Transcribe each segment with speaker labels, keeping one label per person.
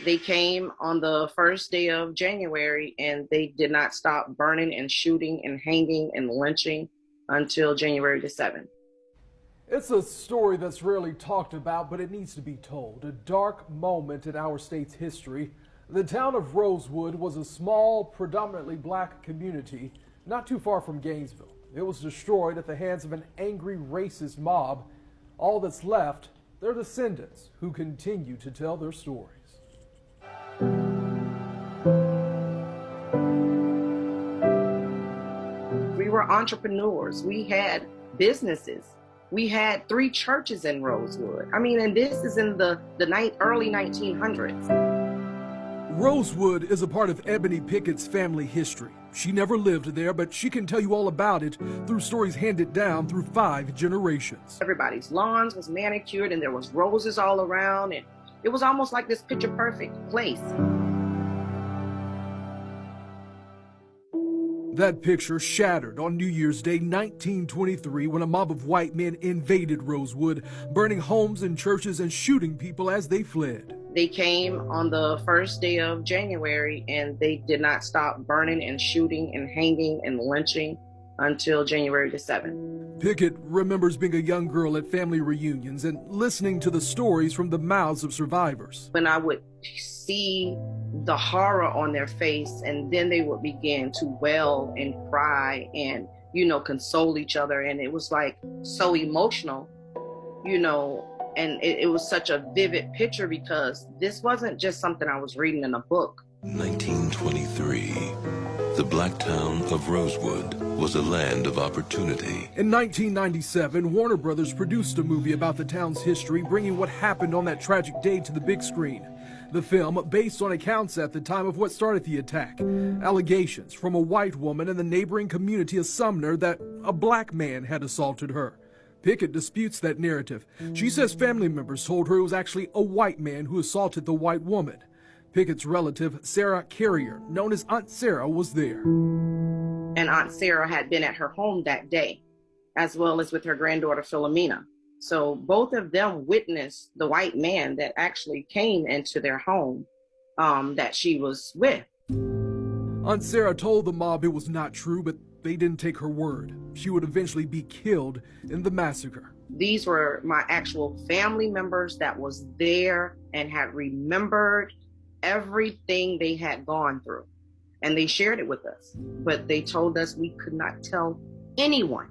Speaker 1: They came on the first day of January and they did not stop burning and shooting and hanging and lynching until January the 7th.
Speaker 2: It's a story that's rarely talked about, but it needs to be told. A dark moment in our state's history. The town of Rosewood was a small, predominantly black community not too far from Gainesville. It was destroyed at the hands of an angry, racist mob. All that's left, their descendants who continue to tell their stories.
Speaker 1: We were entrepreneurs. We had businesses. We had 3 churches in Rosewood. I mean, and this is in the early 1900s.
Speaker 2: Rosewood is a part of Ebony Pickett's family history. She never lived there, but she can tell you all about it through stories handed down through 5 generations.
Speaker 1: Everybody's lawns was manicured and there was roses all around, and it was almost like this picture perfect place.
Speaker 2: That picture shattered on New Year's Day 1923 when a mob of white men invaded Rosewood, burning homes and churches and shooting people as they fled.
Speaker 1: They came on the first day of January and they did not stop burning and shooting and hanging and lynching until January the 7th.
Speaker 2: Pickett remembers being a young girl at family reunions and listening to the stories from the mouths of survivors.
Speaker 1: When I would see the horror on their face, and then they would begin to wail and cry and, console each other. And it was like so emotional, and it was such a vivid picture because this wasn't just something I was reading in a book.
Speaker 3: 1923. The black town of Rosewood was a land of opportunity.
Speaker 2: In 1997, Warner Brothers produced a movie about the town's history, bringing what happened on that tragic day to the big screen. The film, based on accounts at the time of what started the attack. Allegations from a white woman in the neighboring community of Sumner that a black man had assaulted her. Pickett disputes that narrative. She says family members told her it was actually a white man who assaulted the white woman. Pickett's relative, Sarah Carrier, known as Aunt Sarah, was there.
Speaker 1: And Aunt Sarah had been at her home that day, as well as with her granddaughter, Philomena. So both of them witnessed the white man that actually came into their home that she was with.
Speaker 2: Aunt Sarah told the mob it was not true, but they didn't take her word. She would eventually be killed in the massacre.
Speaker 1: These were my actual family members that was there and had remembered everything they had gone through. And they shared it with us. But they told us we could not tell anyone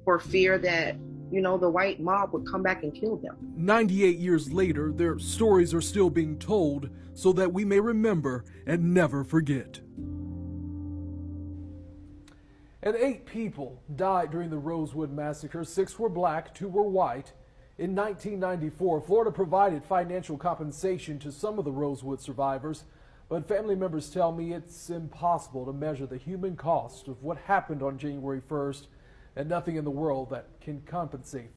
Speaker 1: for fear that the white mob would come back and kill them.
Speaker 2: 98 years later, their stories are still being told so that we may remember and never forget. And 8 people died during the Rosewood massacre. 6 were black, 2 were white. In 1994, Florida provided financial compensation to some of the Rosewood survivors, but family members tell me it's impossible to measure the human cost of what happened on January 1st, and nothing in the world that can compensate.